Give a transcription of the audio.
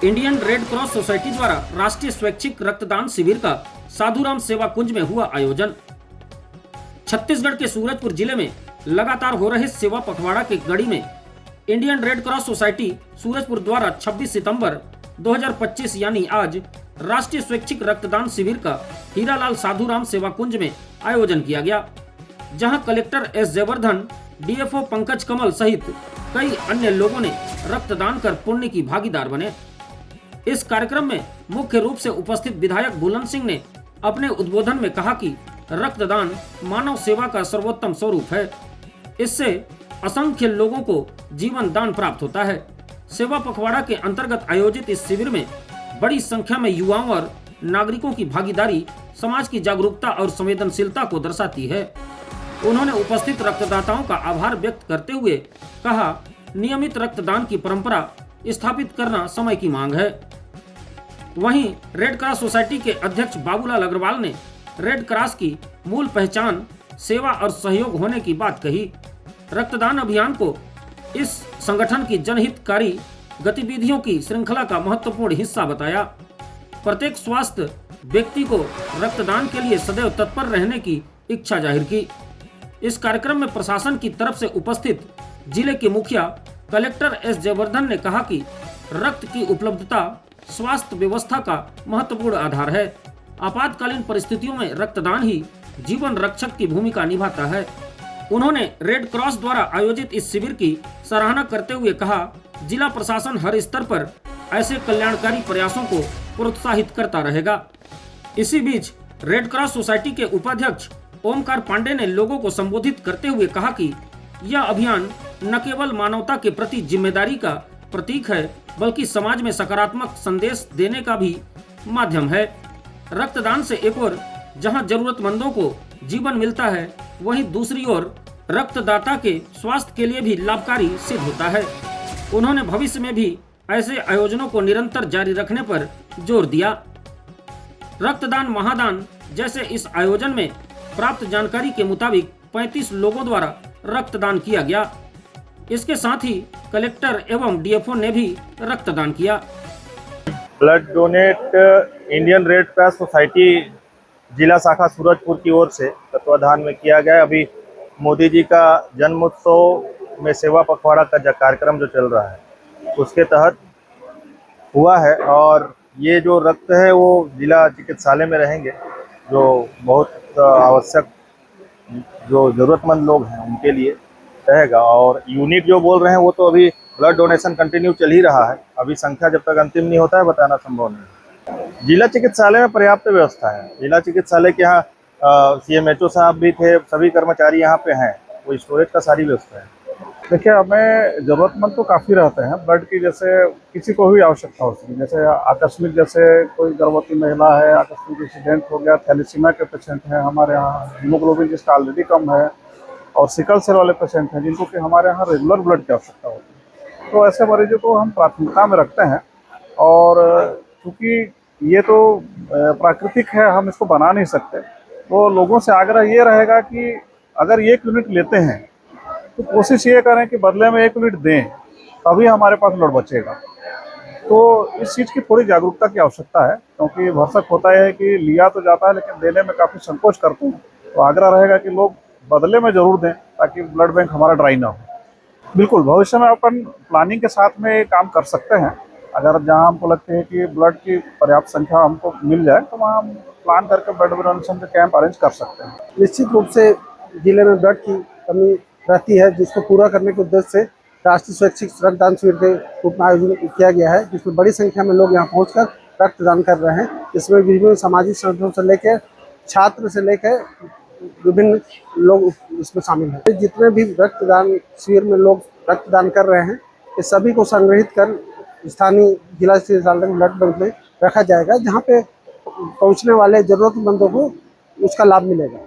Indian red cross society द्वारा राष्ट्रीय स्वैच्छिक रक्तदान शिविर का साधुराम सेवा कुंज में हुआ आयोजन। छत्तीसगढ़ के सूरजपुर जिले में लगातार हो रहे सेवा पखवाड़ा के कड़ी में Indian red cross society Surajpur द्वारा 26 सितंबर 2025 यानी आज राष्ट्रीय स्वैच्छिक रक्तदान शिविर का हीरालाल साधुराम सेवा कुंज में आयोजन किया गया, जहां collector S Jayavardhan, DFO Pankaj Kamal सहित कई अन्य लोगों ने रक्तदान कर पुण्य की भागीदार बने। इस कार्यक्रम में मुख्य रूप से उपस्थित विधायक बुलंद सिंह ने अपने उद्बोधन में कहा कि रक्तदान मानव सेवा का सर्वोत्तम स्वरूप है। इससे असंख्य लोगों को जीवन दान प्राप्त होता है। सेवा पखवाड़ा के अंतर्गत आयोजित इस शिविर में बड़ी संख्या में युवाओं और नागरिकों की भागीदारी समाज की जागरूकता और संवेदनशीलता को दर्शाती है। उन्होंने उपस्थित रक्तदाताओं का आभार व्यक्त करते हुए कहा, नियमित रक्तदान की परंपरा स्थापित करना समय की मांग है। वहीं रेड क्रॉस सोसाइटी के अध्यक्ष बाबूलाल अग्रवाल ने रेड क्रॉस की मूल पहचान सेवा और सहयोग होने की बात कही। रक्तदान अभियान को इस संगठन की जनहितकारी गतिविधियों की श्रृंखला का महत्वपूर्ण हिस्सा बताया। प्रत्येक स्वास्थ्य व्यक्ति को रक्तदान के लिए सदैव तत्पर रहने की इच्छा जाहिर की। इस कार्यक्रम में प्रशासन की तरफ से उपस्थित जिले के मुखिया कलेक्टर एस जयवर्धन ने कहा कि रक्त की उपलब्धता स्वास्थ्य व्यवस्था का महत्वपूर्ण आधार है। आपातकालीन परिस्थितियों में रक्तदान ही जीवन रक्षक की भूमिका निभाता है। उन्होंने रेड क्रॉस द्वारा आयोजित इस शिविर की सराहना करते हुए कहा, जिला प्रशासन हर स्तर पर ऐसे कल्याणकारी प्रयासों को प्रोत्साहित करता रहेगा। इसी बीच रेड क्रॉस सोसाइटी के उपाध्यक्ष ओमकार पांडे ने लोगों को संबोधित करते हुए कहा कि यह अभियान न केवल मानवता के प्रति जिम्मेदारी का प्रतीक है, बल्कि समाज में सकारात्मक संदेश देने का भी माध्यम है। रक्तदान से एक ओर जहां जरूरतमंदों को जीवन मिलता है, वहीं दूसरी ओर रक्तदाता के स्वास्थ्य के लिए भी लाभकारी सिद्ध होता है। उन्होंने भविष्य में भी ऐसे आयोजनों को निरंतर जारी रखने पर जोर दिया। रक्तदान महादान जैसे इस आयोजन में प्राप्त जानकारी के मुताबिक 35 लोगों द्वारा रक्तदान किया गया। इसके साथ ही कलेक्टर एवं डीएफओ ने भी रक्तदान किया। Blood donate Indian red cross society जिला शाखा सूरजपुर की ओर से तत्वाधान में किया गया। अभी मोदी जी का जन्मोत्सव में सेवा पखवाड़ा का जो कार्यक्रम जो चल रहा है उसके तहत हुआ है, और ये जो रक्त है वो जिला चिकित्सालय में रहेंगे। जो बहुत आवश्यक जो ज़रूरतमंद लोग हैं उनके लिए रहेगा। और यूनिट जो बोल रहे हैं वो तो अभी ब्लड डोनेशन कंटिन्यू चल ही रहा है। अभी संख्या जब तक अंतिम नहीं होता है बताना संभव नहीं। जिला चिकित्सालय में पर्याप्त व्यवस्था है। जिला चिकित्सालय के यहाँ CMHO साहब भी थे, सभी कर्मचारी यहाँ पे हैं, वो स्टोरेज का सारी व्यवस्था है। देखिए, हमें ज़रूरतमंद तो काफ़ी रहते हैं ब्लड की। जैसे किसी को भी आवश्यकता हो सकती है, जैसे आकस्मिक, जैसे कोई गर्भवती महिला है, आकस्मिक एक्सीडेंट हो गया, थैलेसीमिया के पेशेंट हैं हमारे यहाँ, हीमोग्लोबिन जिसका ऑलरेडी कम है, और सिकल सेल वाले पेशेंट हैं जिनको कि हमारे यहाँ रेगुलर ब्लड की आवश्यकता होती है। तो ऐसे मरीजों को हम प्राथमिकता में रखते हैं। और चूँकि ये तो प्राकृतिक है, हम इसको बना नहीं सकते, तो लोगों से आग्रह ये रहेगा कि अगर 1 यूनिट लेते हैं तो कोशिश ये करें कि बदले में 1 यूनिट दें, तभी हमारे पास ब्लड बचेगा। तो इस चीज़ की थोड़ी जागरूकता की आवश्यकता है, क्योंकि भरसक होता है कि लिया तो जाता है लेकिन देने में काफ़ी संकोच करते हैं। तो आग्रह रहेगा कि लोग बदले में ज़रूर दें, ताकि ब्लड बैंक हमारा ड्राई ना हो। बिल्कुल, भविष्य में अपन प्लानिंग के साथ में काम कर सकते हैं। अगर जहाँ हमको लगता है कि ब्लड की पर्याप्त संख्या हमको मिल जाए तो वहाँ हम प्लान करके ब्लड डोनेशन के कैंप अरेंज कर सकते हैं। निश्चित रूप से जिले में ब्लड की कमी रहती है, जिसको पूरा करने के उद्देश्य से राष्ट्रीय स्वैच्छिक रक्तदान शिविर के रूप में आयोजन किया गया है, जिसमें बड़ी संख्या में लोग यहाँ पहुंचकर रक्तदान कर रहे हैं। इसमें विभिन्न सामाजिक संगठनों से लेकर छात्र से लेकर विभिन्न लोग इसमें शामिल हैं। जितने भी रक्तदान शिविर में लोग रक्तदान कर रहे हैं, ये सभी को संग्रहित कर स्थानीय जिला चिकित्सालय ब्लड बैंक में रखा जाएगा, जहाँ पे पहुँचने वाले ज़रूरतमंदों को उसका लाभ मिलेगा।